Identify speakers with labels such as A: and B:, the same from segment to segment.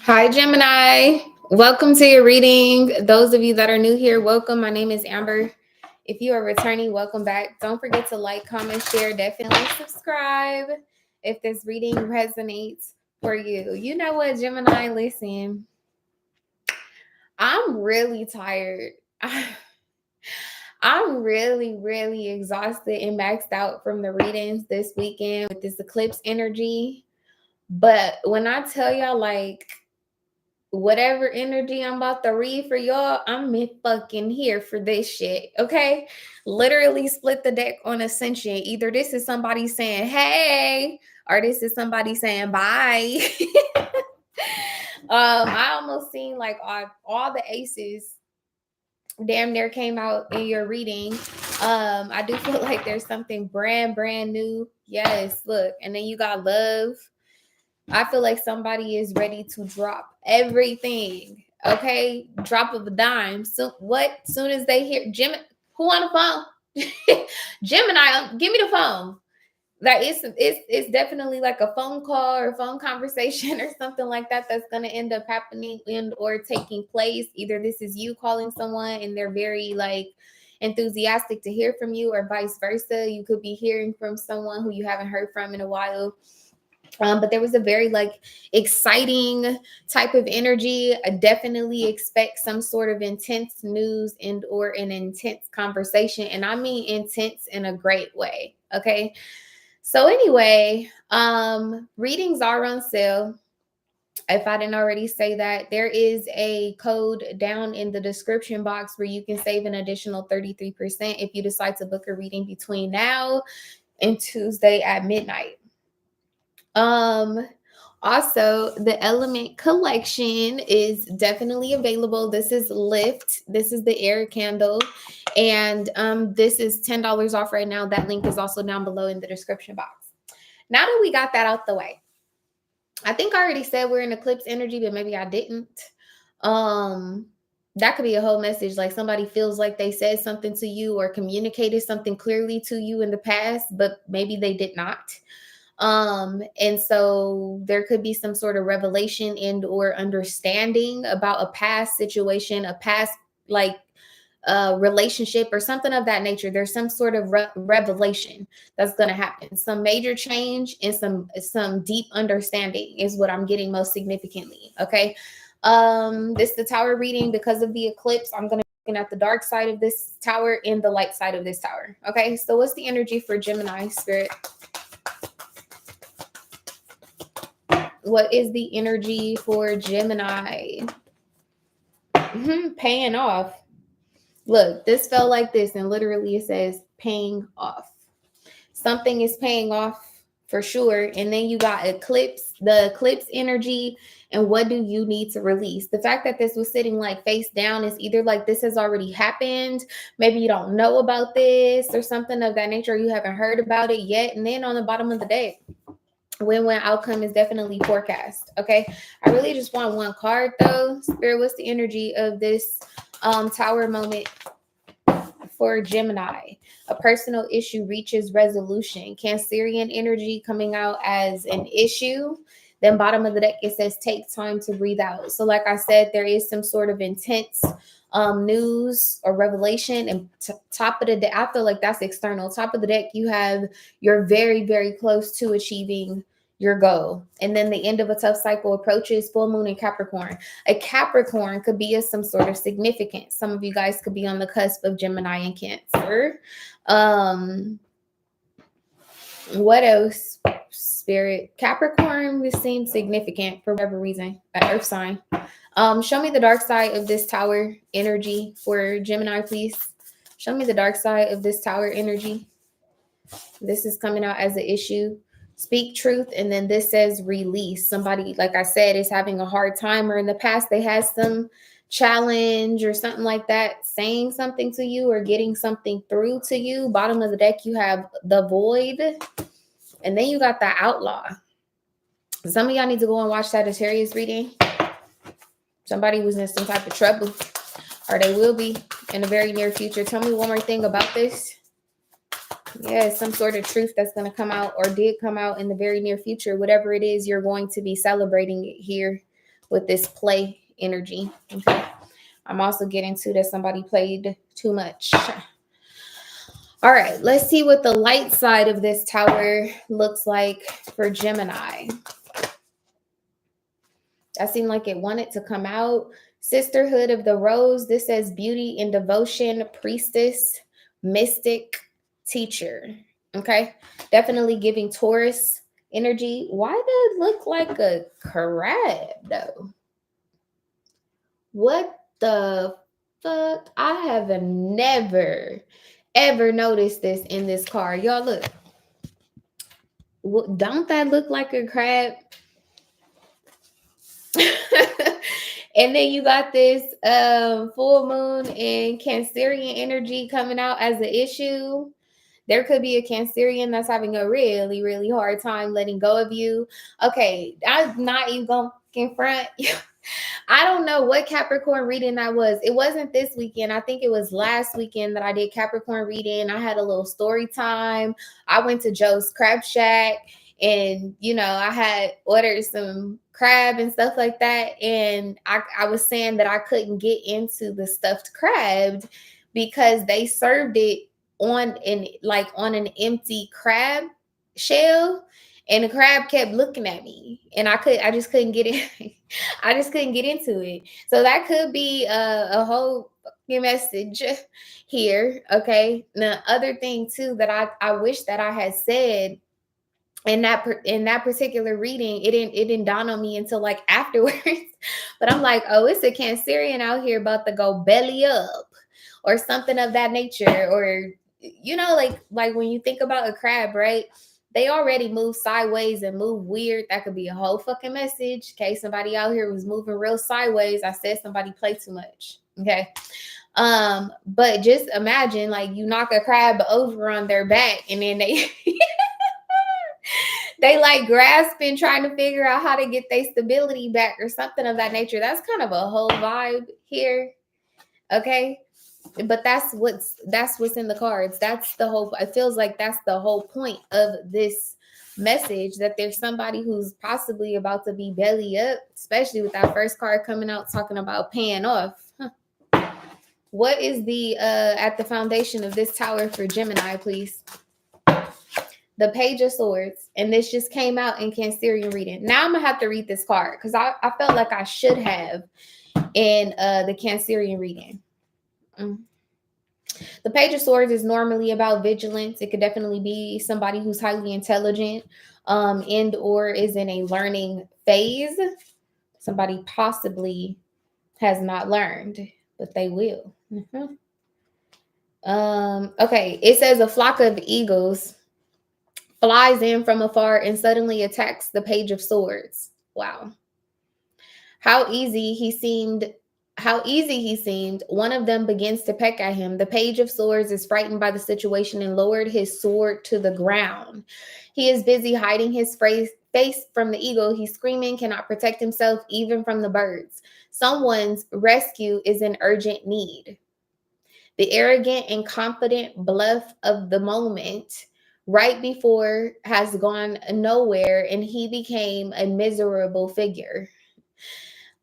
A: Hi, Gemini. Welcome to your reading. Those of you that are new here, welcome. My name is Amber. If you are returning, welcome back. Don't forget to like, comment, share, definitely subscribe if this reading resonates for you. You know what, Gemini? Listen, I'm really tired. I'm really exhausted and maxed out from the readings this weekend with this eclipse energy. But when I tell y'all, like, whatever energy I'm about to read for y'all, I'm in fucking here for this shit. Okay. Literally split the deck on Ascension. Either this is somebody saying, hey, or this is somebody saying bye. I almost seen like all the aces damn near came out in your reading. I do feel like there's something brand new. Yes, look, and then you got love. I feel like somebody is ready to drop everything. Okay, drop of a dime. So what? Soon as they hear Gemini, who on the phone? Gemini, give me the phone. Like it's definitely like a phone call or phone conversation or something like that that's gonna end up happening and or taking place. Either this is you calling someone and they're very like enthusiastic to hear from you, or vice versa. You could be hearing from someone who you haven't heard from in a while. But there was a very like exciting type of energy. I definitely expect some sort of intense news and or an intense conversation, and I mean intense in a great way. Okay, so anyway, readings are on sale. If I didn't already say that, there is a code down in the description box where you can save an additional 33% if you decide to book a reading between now and Tuesday at midnight. Um, Also, the Element collection is definitely available. This is Lift. This is the air candle. And this is $10 off right now. That link is also down below in the description box. Now that we got that out the way, I think I already said we're in eclipse energy, but maybe I didn't. Um, that could be a whole message. Like somebody feels like they said something to you or communicated something clearly to you in the past, but maybe they did not. And so there could be some sort of revelation and or understanding about a past situation, a past like relationship or something of that nature. There's some sort of revelation that's going to happen, some major change and some deep understanding is what I'm getting most significantly. Okay, this is the tower reading. Because of the eclipse, I'm going to be looking at the dark side of this tower and the light side of this tower. Okay, so what's the energy for Gemini spirit? What is the energy for Gemini? Paying off. Look, this felt like this, and literally it says paying off. Something is paying off for sure. And then you got eclipse, the eclipse energy. And what do you need to release? The fact that this was sitting like face down is either like this has already happened. Maybe you don't know about this or something of that nature. You haven't heard about it yet. And then on the bottom of the deck, win-win outcome is definitely forecast. Okay, I really just want one card though. Spirit, what's the energy of this tower moment for Gemini? A personal issue reaches resolution. Cancerian energy coming out as an issue. Then bottom of the deck, it says take time to breathe out. So like I said, there is some sort of intense news or revelation. And top of the deck, I feel like that's external. Top of the deck, you have you're very close to achieving your goal. And then the end of a tough cycle approaches. Full moon in Capricorn. A Capricorn could be of some sort of significance. Some of you guys could be on the cusp of Gemini and Cancer. What else? Spirit, Capricorn, this seems significant for whatever reason. An earth sign. Show me the dark side of this tower energy for Gemini, please. Show me the dark side of this tower energy. This is coming out as an issue. Speak truth. And then this says release. Somebody, like I said, is having a hard time, or in the past they had some challenge or something like that, saying something to you or getting something through to you. Bottom of the deck, you have the void. And then you got the outlaw. Some of y'all need to go and watch Sagittarius reading. Somebody was in some type of trouble, or they will be in the very near future. Tell me one more thing about this. Yeah, some sort of truth that's going to come out or did come out in the very near future. Whatever it is, you're going to be celebrating it here with this play energy. Okay. I'm also getting to that somebody played too much. All right, let's see what the light side of this tower looks like for Gemini. That seemed like it wanted to come out. Sisterhood of the Rose. This says beauty and devotion, priestess, mystic, teacher. Okay. Definitely giving Taurus energy. Why does it look like a crab though? What the fuck? I have never ever noticed this in this card. Y'all look. Don't that look like a crab? And then you got this full moon and Cancerian energy coming out as an issue. There could be a Cancerian that's having a really, really hard time letting go of you. Okay, I'm not even going to confront you. I don't know what Capricorn reading that was. It wasn't this weekend. I think it was last weekend that I did Capricorn reading. I had a little story time. I went to Joe's Crab Shack and, you know, I had ordered some crab and stuff like that. And I was saying that I couldn't get into the stuffed crab because they served it on an empty crab shell. And the crab kept looking at me and I just couldn't get it. I just couldn't get into it. So that could be a whole fucking message here. Okay. The other thing too that I wish that I had said in that particular reading, it didn't dawn on me until like afterwards. But I'm like, oh, it's a Cancerian out here about to go belly up or something of that nature. Or, you know, like when you think about a crab, right? They already move sideways and move weird. That could be a whole fucking message. Okay, somebody out here was moving real sideways. I said somebody play too much. Okay. But just imagine like you knock a crab over on their back and then they they like grasping, trying to figure out how to get their stability back or something of that nature. That's kind of a whole vibe here. Okay. But that's what's in the cards. That's the whole, it feels like that's the whole point of this message, that there's somebody who's possibly about to be belly up, especially with that first card coming out talking about paying off. What is the at the foundation of this tower for Gemini, please? The Page of Swords. And this just came out in Cancerian reading. Now I'm gonna have to read this card because I felt like I should have in the Cancerian reading. The Page of Swords is normally about vigilance. It could definitely be somebody who's highly intelligent and or is in a learning phase. Somebody possibly has not learned, but they will. Okay, it says a flock of eagles flies in from afar and suddenly attacks the Page of Swords. Wow. How easy he seemed. One of them begins to peck at him. The Page of Swords is frightened by the situation and lowered his sword to the ground. He is busy hiding his face from the eagle. He's screaming, cannot protect himself even from the birds. Someone's rescue is in urgent need. The arrogant and confident bluff of the moment right before has gone nowhere, and he became a miserable figure.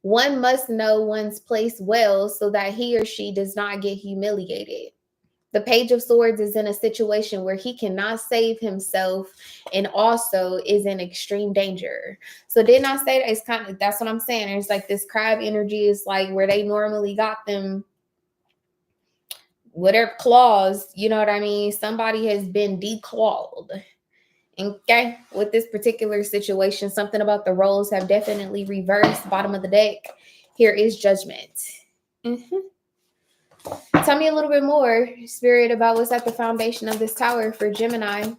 A: One must know one's place well so that he or she does not get humiliated. The Page of Swords is in a situation where he cannot save himself and also is in extreme danger. So didn't I say that? It's kind of, that's what I'm saying. It's like this crab energy is like where they normally got them whatever claws, you know what I mean? Somebody has been declawed. Okay, with this particular situation, something about the roles have definitely reversed. Bottom of the deck, here is Judgment. Tell me a little bit more, Spirit, about what's at the foundation of this tower for Gemini.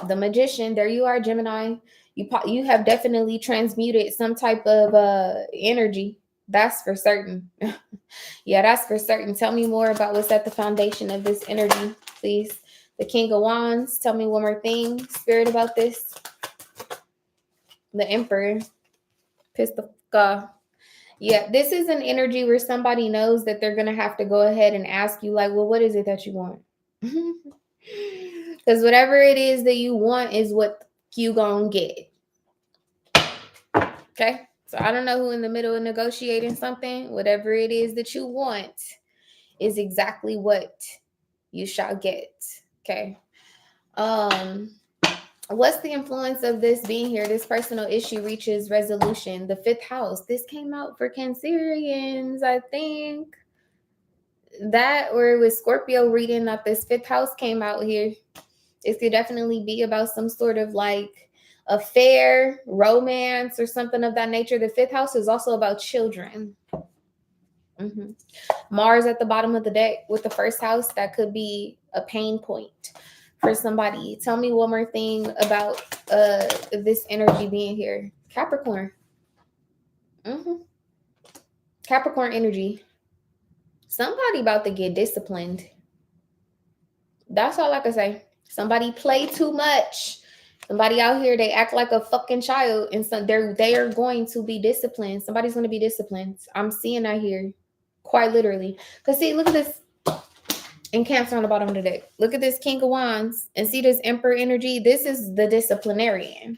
A: The Magician, there you are, Gemini. You have definitely transmuted some type of energy. That's for certain. Yeah, that's for certain. Tell me more about what's at the foundation of this energy, please. The King of Wands. Tell me one more thing, Spirit, about this. The Emperor. Pissed the fuck off. Yeah, this is an energy where somebody knows that they're going to have to go ahead and ask you, like, well, what is it that you want? Because whatever it is that you want is what you going to get. Okay. So I don't know who in the middle of negotiating something. Whatever it is that you want is exactly what you shall get. Okay. What's the influence of this being here? This personal issue reaches resolution. The fifth house. This came out for Cancerians, I think. That, or it was Scorpio reading that this fifth house came out here. It could definitely be about some sort of like affair, romance, or something of that nature. The fifth house is also about children. Mars at the bottom of the deck with the first house. That could be a pain point for somebody. Tell me one more thing about this energy being here. Capricorn. Capricorn energy. Somebody about to get disciplined. That's all I can say. Somebody play too much. Somebody out here, they act like a fucking child, and so they are going to be disciplined. Somebody's going to be disciplined. I'm seeing that here, quite literally. Because see, look at this in Cancer on the bottom of the deck. Look at this King of Wands, and see this Emperor energy. This is the disciplinarian.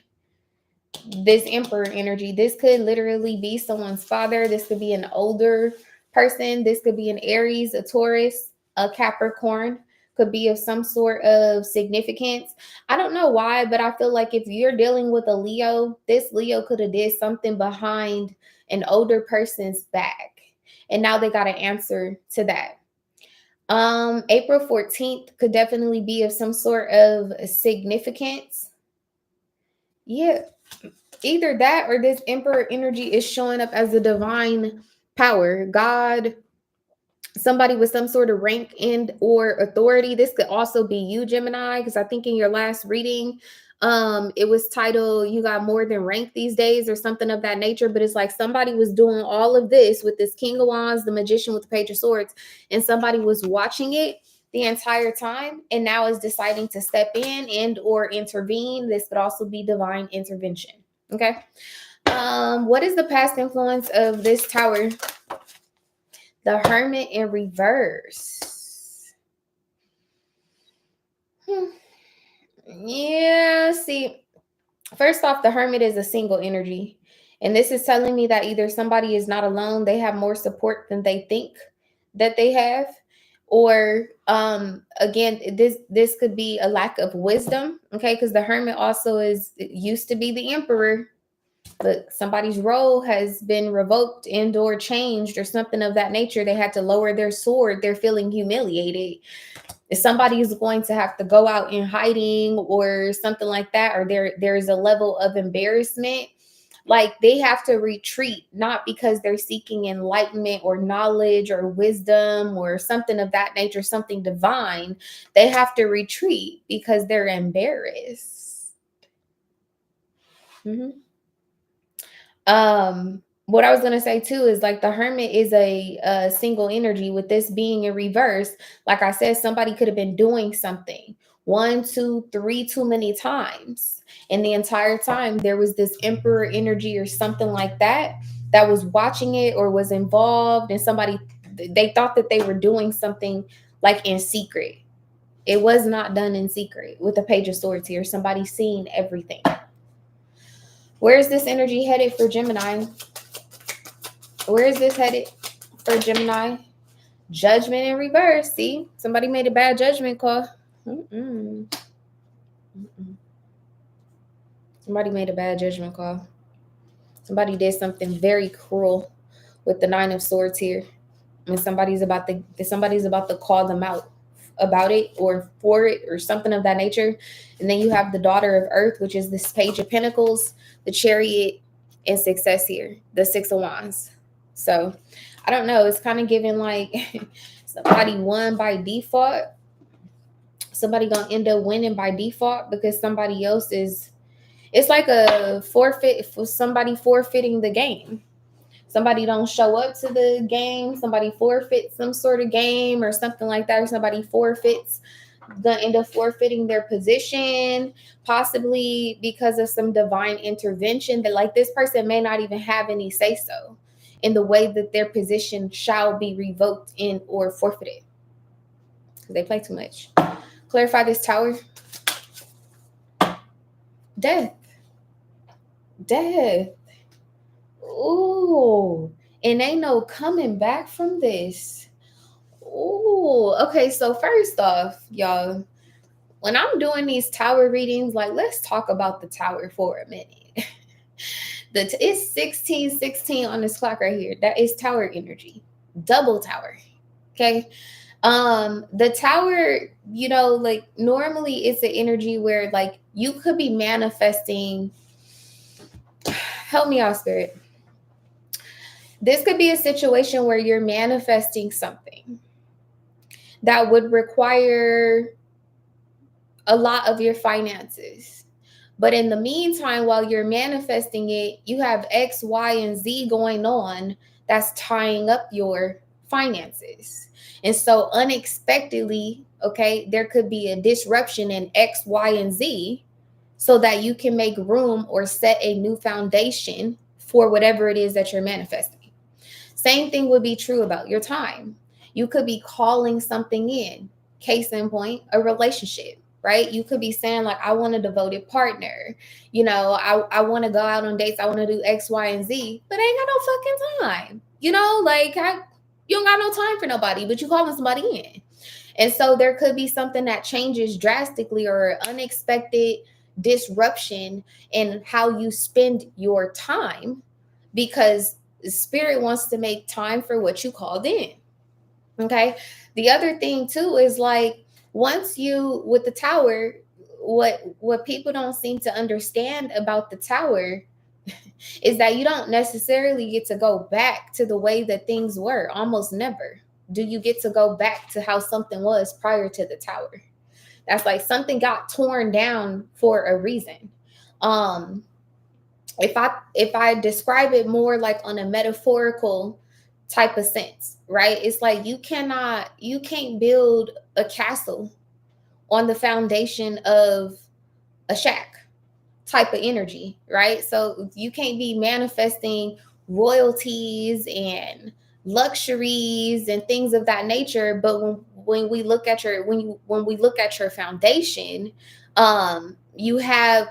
A: This Emperor energy. This could literally be someone's father. This could be an older person. This could be an Aries, a Taurus, a Capricorn. Could be of some sort of significance. I don't know why, but I feel like if you're dealing with a Leo, this Leo could have did something behind an older person's back, and now they got to answer to that. April 14th could definitely be of some sort of significance. Yeah, either that or this Emperor energy is showing up as a divine power, God, somebody with some sort of rank and or authority. This could also be you, Gemini, because I think in your last reading, it was titled "You Got More Than Rank These Days" or something of that nature. But it's like somebody was doing all of this with this King of Wands, the Magician with the Page of Swords, and somebody was watching it the entire time and now is deciding to step in and or intervene. This could also be divine intervention. Okay. What is the past influence of this tower? The Hermit in reverse. Yeah, see, first off, the Hermit is a single energy. And this is telling me that either somebody is not alone, they have more support than they think that they have. Or again, this could be a lack of wisdom, okay? Because the Hermit also used to be the Emperor, but somebody's role has been revoked and or changed or something of that nature. They had to lower their sword. They're feeling humiliated. If somebody is going to have to go out in hiding or something like that, or there's a level of embarrassment, like they have to retreat, not because they're seeking enlightenment or knowledge or wisdom or something of that nature, something divine. They have to retreat because they're embarrassed. What I was going to say too is like the Hermit is a single energy. With this being in reverse, like I said, somebody could have been doing something 1, 2, 3 too many times, and the entire time there was this Emperor energy or something like that was watching it or was involved, and they thought that they were doing something like in secret. It was not done in secret. With the Page of Swords here, somebody seen everything. Where is this energy headed for Gemini? Where is this headed for Gemini? Judgment in reverse. See, somebody made a bad judgment call. Somebody made a bad judgment call. Somebody did something very cruel with the Nine of Swords here, and somebody's about to call them out about it or for it or something of that nature. And then you have the Daughter of Earth, which is this Page of Pentacles, the Chariot, and Success here, the Six of Wands. So I don't know. It's kind of giving like somebody won by default. Somebody gonna end up winning by default because somebody else is. It's like a forfeit for somebody forfeiting the game. Somebody don't show up to the game. Somebody forfeits some sort of game or something like that. Or somebody forfeits, gonna end up forfeiting their position, possibly because of some divine intervention that like this person may not even have any say so in the way that their position shall be revoked in or forfeited because they play too much. Clarify this tower. Death. Ooh, and ain't no coming back from this. Ooh, okay. So first off, y'all, when I'm doing these tower readings, like let's talk about the tower for a minute. It's 1616 on this clock right here. That is tower energy, double tower. Okay. The tower, you know, like normally it's an energy where like you could be manifesting. Help me out, spirit. This could be a situation where you're manifesting something that would require a lot of your finances. But in the meantime, while you're manifesting it, you have X, Y, and Z going on that's tying up your finances. And so unexpectedly, okay, there could be a disruption in X, Y, and Z so that you can make room or set a new foundation for whatever it is that you're manifesting. Same thing would be true about your time. You could be calling something in. Case in point, a relationship, right? You could be saying, like, I want a devoted partner. You know, I want to go out on dates. I want to do X, Y, and Z, but I ain't got no fucking time. You know, like, you don't got no time for nobody, but you calling somebody in. And so there could be something that changes drastically or unexpected disruption in how you spend your time because spirit wants to make time for what you called in. Okay. The other thing too is like once you with the tower, what people don't seem to understand about the tower is that you don't necessarily get to go back to the way that things were. Almost never do you get to go back to how something was prior to the tower. That's like something got torn down for a reason. um if I describe it more like on a metaphorical type of sense, right? It's like you can't build a castle on the foundation of a shack type of energy, right? So you can't be manifesting royalties and luxuries and things of that nature. But when we look at your when we look at your foundation, you have,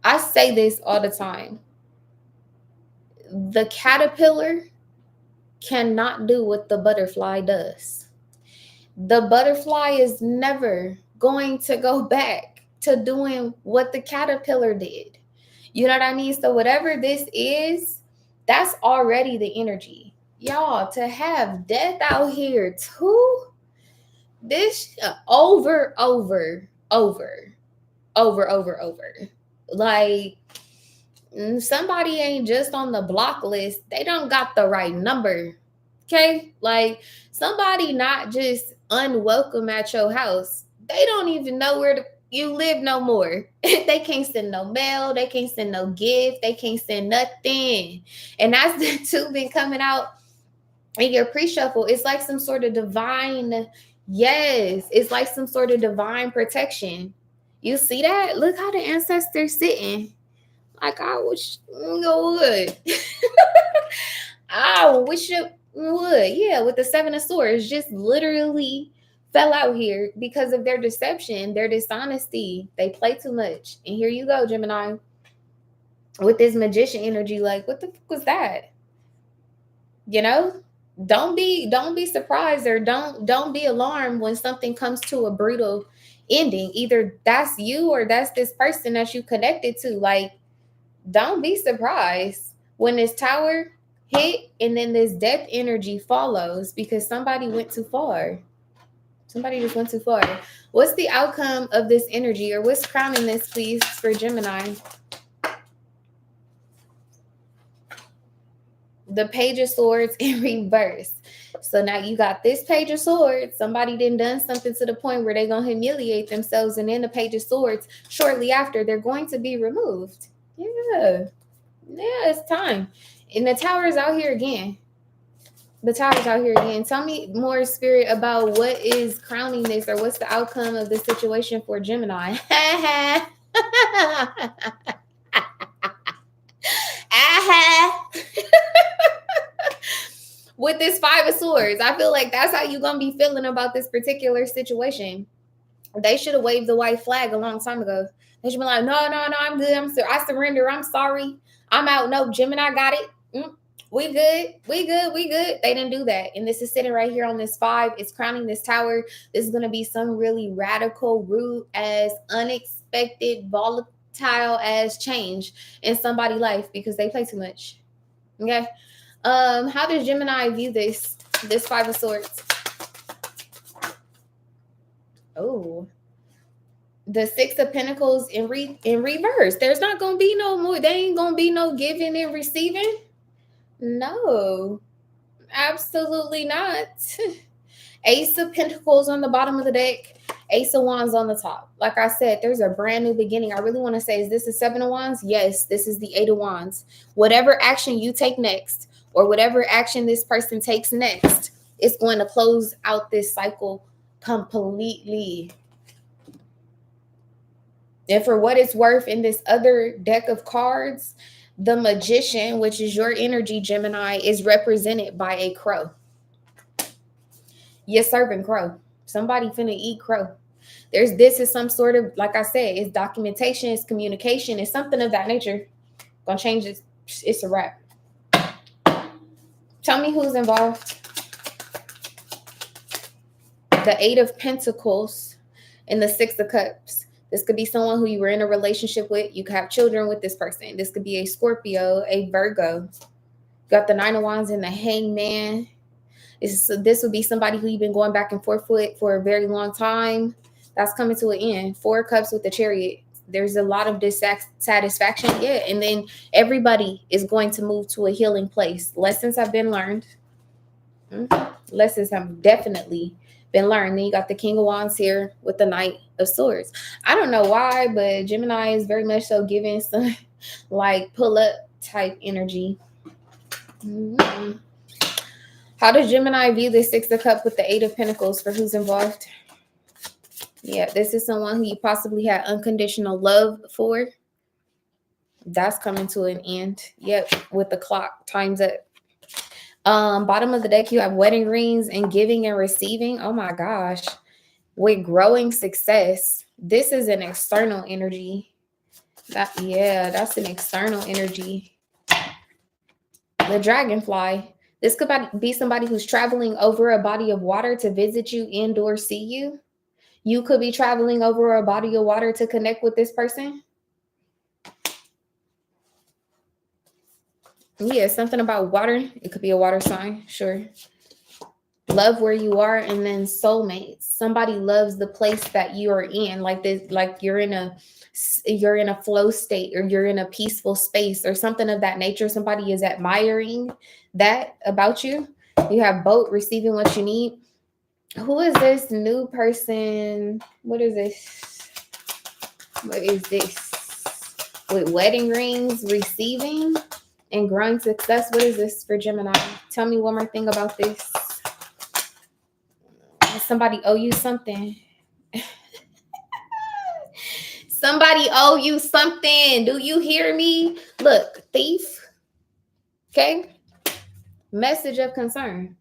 A: I say this all the time. The caterpillar cannot do what the butterfly does. The butterfly is never going to go back to doing what the caterpillar did. You know what I mean? So whatever this is, that's already the energy. Y'all, to have death out here too, this over. Like, somebody ain't just on the block list. They don't got the right number. Okay? Like, somebody not just unwelcome at your house. They don't even know where you live no more. They can't send no mail. They can't send no gift. They can't send nothing. And that's the two been coming out in your pre-shuffle. It's like some sort of divine, yes, it's like some sort of divine protection. You see that? Look how the ancestors sitting. Like, I wish you would. I wish it would. Yeah, with the Seven of Swords, just literally fell out here because of their deception, their dishonesty. They play too much. And here you go, Gemini, with this magician energy. Like, what the fuck was that? You know? Don't be surprised or don't be alarmed when something comes to a brutal ending. Either that's you or that's this person that you connected to. Like, don't be surprised when this tower hit and then this death energy follows because somebody went too far. Somebody just went too far. What's the outcome of this energy, or what's crowning this, please, for Gemini? The Page of Swords in reverse. So now you got this Page of Swords. Somebody done something to the point where they're going to humiliate themselves. And then the Page of Swords, shortly after, they're going to be removed. Yeah, it's time. And the tower is out here again. The tower's out here again. Tell me more, Spirit, about what is crowning this, or what's the outcome of this situation for Gemini. With this Five of Swords, I feel like that's how you're going to be feeling about this particular situation. They should have waved the white flag a long time ago. They should be like, no, I'm good. I surrender. I'm sorry. I'm out. No, Gemini got it. We good. They didn't do that. And this is sitting right here on this 5. It's crowning this tower. This is going to be some really radical, rude as, unexpected, volatile as change in somebody's life because they play too much. Okay. How does Gemini view this 5 of Swords? Oh, the 6 of Pentacles in reverse. There's not gonna be no more. There ain't gonna be no giving and receiving. No, absolutely not. Ace of Pentacles on the bottom of the deck. Ace of Wands on the top. Like I said, there's a brand new beginning. I really want to say, is this a 7 of Wands? Yes, this is the 8 of Wands. Whatever action you take next, or whatever action this person takes next, it's going to close out this cycle completely. And for what it's worth, in this other deck of cards, the Magician, which is your energy, Gemini, is represented by a crow. You're serving crow. Somebody finna eat crow. This is some sort of, like I said, it's documentation, it's communication, it's something of that nature. Gonna change this. It's a wrap. Tell me who's involved. The 8 of Pentacles and the 6 of Cups. This could be someone who you were in a relationship with. You could have children with this person. This could be a Scorpio, a Virgo. Got the 9 of Wands and the Hangman. This would be somebody who you've been going back and forth with for a very long time. That's coming to an end. 4 of Cups with the Chariot. There's a lot of dissatisfaction. Yeah, and then everybody is going to move to a healing place. Lessons have been learned. Lessons have definitely been learned. Then you got the King of Wands here with the Knight of Swords. I don't know why, but Gemini is very much so giving some like pull up type energy. How does Gemini view the 6 of Cups with the 8 of Pentacles for who's involved? Yeah, this is someone who you possibly had unconditional love for. That's coming to an end. Yep, with the clock, time's up. Bottom of the deck, you have wedding rings and giving and receiving. Oh my gosh. With growing success. This is an external energy. That's an external energy. The dragonfly. This could be somebody who's traveling over a body of water to visit you and or see you. You could be traveling over a body of water to connect with this person. Yeah, something about water. It could be a water sign, sure. Love where you are, and then soulmates. Somebody loves the place that you are in, like this, like you're in a flow state, or you're in a peaceful space, or something of that nature. Somebody is admiring that about you. You have both receiving what you need. Who is this new person? What is this? What is this? With wedding rings, receiving, and growing success. What is this for Gemini? Tell me one more thing about this. Somebody owe you something. Somebody owe you something. Do you hear me? Look, thief. Okay. Message of concern.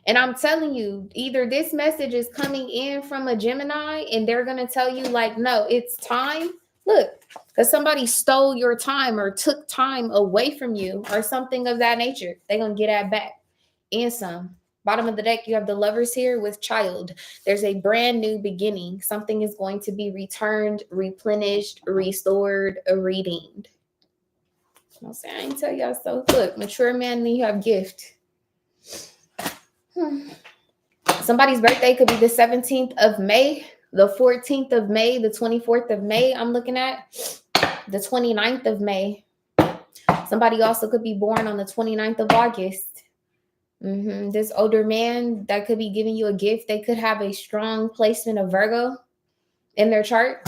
A: And I'm telling you, either this message is coming in from a Gemini and they're going to tell you like, no, it's time. Look, because somebody stole your time or took time away from you or something of that nature. They're going to get that back and some. Bottom of the deck, you have the Lovers here with child. There's a brand new beginning. Something is going to be returned, replenished, restored, redeemed. I'll say, I ain't tell y'all so. Look, mature man, then you have gift. Somebody's birthday could be the 17th of May, the 14th of May, the 24th of May. I'm looking at the 29th of May. Somebody also could be born on the 29th of August. This older man that could be giving you a gift. They could have a strong placement of Virgo in their chart.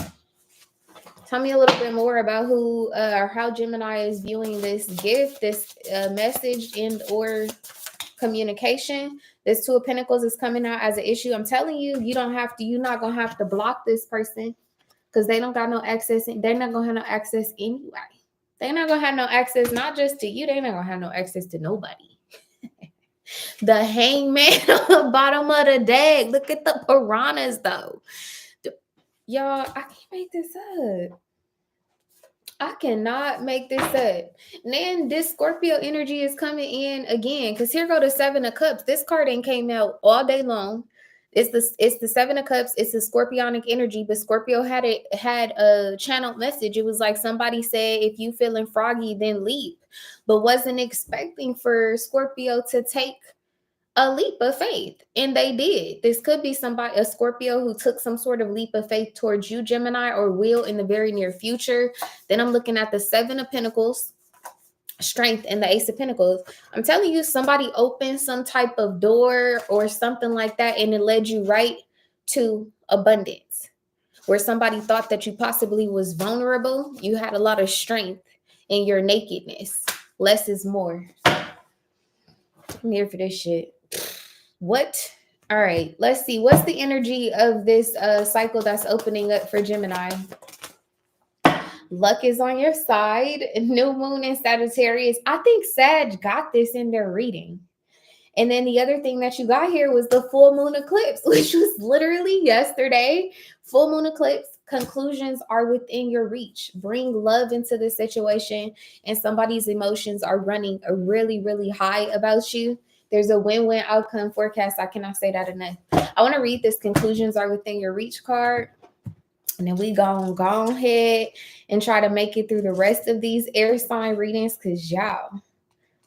A: Tell me a little bit more about who or how Gemini is viewing this gift, this message and or communication. This 2 of Pentacles is coming out as an issue. I'm telling you, you're not going to have to block this person because they don't got no access. They're not going to have no access anyway. They're not going to have no access, not just to you. They're not going to have no access to nobody. The Hangman on the bottom of the deck. Look at the piranhas, though. Y'all, I can't make this up. I cannot make this up. And then this Scorpio energy is coming in again, because here go the Seven of Cups. This card ain't came out all day long. It's the Seven of Cups. It's a Scorpionic energy, but Scorpio had a channeled message. It was like somebody said, if you feeling froggy, then leap. But wasn't expecting for Scorpio to take a leap of faith, and they did. This could be somebody, a Scorpio, who took some sort of leap of faith towards you, Gemini, or will in the very near future. Then I'm looking at the Seven of Pentacles, Strength, and the Ace of Pentacles. I'm telling you, somebody opened some type of door or something like that, and it led you right to abundance. Where somebody thought that you possibly was vulnerable, you had a lot of strength in your nakedness. Less is more. I'm here for this shit. What? All right, let's see. What's the energy of this cycle that's opening up for Gemini? Luck is on your side. New moon in Sagittarius. I think Sag got this in their reading. And then the other thing that you got here was the full moon eclipse, which was literally yesterday. Full moon eclipse. Conclusions are within your reach. Bring love into the situation, and somebody's emotions are running a really, really high about you. There's a win-win outcome forecast. I cannot say that enough. I want to read this conclusions are within your reach card. And then we go ahead and try to make it through the rest of these air sign readings, because y'all,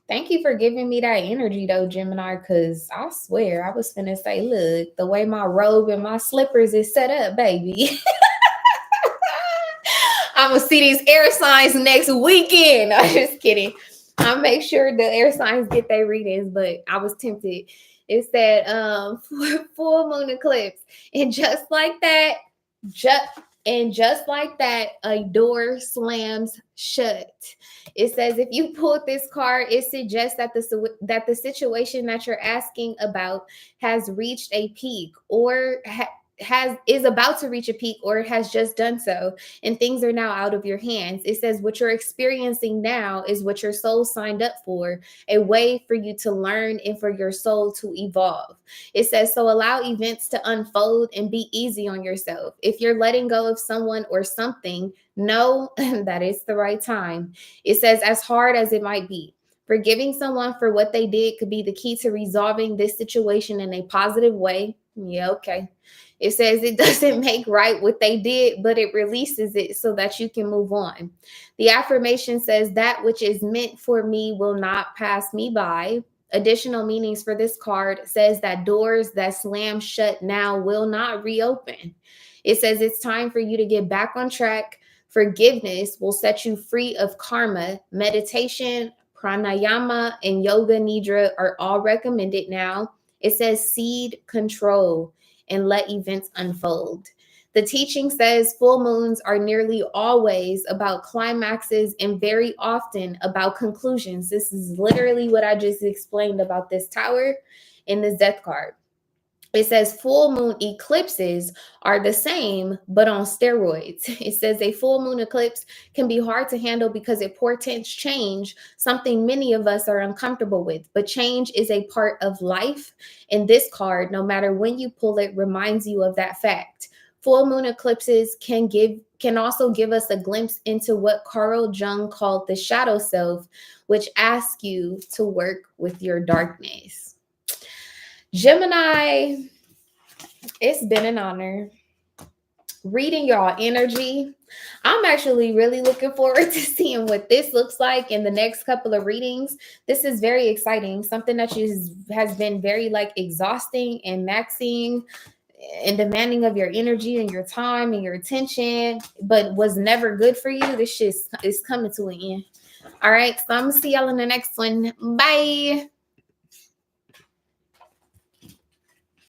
A: thank you for giving me that energy though, Gemini, because I swear I was finna say, look, the way my robe and my slippers is set up, baby. I'm going to see these air signs next weekend. I'm just kidding. I'll make sure the air signs get their readings, but I was tempted. It said full moon eclipse. And just like that, a door slams shut. It says if you pulled this card, it suggests that the situation that you're asking about has reached a peak, or is about to reach a peak, or has just done so, and things are now out of your hands. It says what you're experiencing now is what your soul signed up for, a way for you to learn and for your soul to evolve. It says, so allow events to unfold and be easy on yourself. If you're letting go of someone or something, know that it's the right time. It says, as hard as it might be, forgiving someone for what they did could be the key to resolving this situation in a positive way. Yeah, okay. It says it doesn't make right what they did, but it releases it so that you can move on. The affirmation says that which is meant for me will not pass me by. Additional meanings for this card says that doors that slam shut now will not reopen. It says it's time for you to get back on track. Forgiveness will set you free of karma. Meditation, pranayama, and yoga nidra are all recommended now. It says seed control and let events unfold. The teaching says full moons are nearly always about climaxes and very often about conclusions. This is literally what I just explained about this tower in this death card. It says full moon eclipses are the same, but on steroids. It says a full moon eclipse can be hard to handle because it portends change, something many of us are uncomfortable with. But change is a part of life. And this card, no matter when you pull it, reminds you of that fact. Full moon eclipses can also give us a glimpse into what Carl Jung called the shadow self, which asks you to work with your darkness. Gemini, it's been an honor reading y'all energy. I'm actually really looking forward to seeing what this looks like in the next couple of readings. This is very exciting. Something that has been very exhausting and maxing and demanding of your energy and your time and your attention, but was never good for you. This shit is coming to an end. All right, so I'm gonna see y'all in the next one. Bye.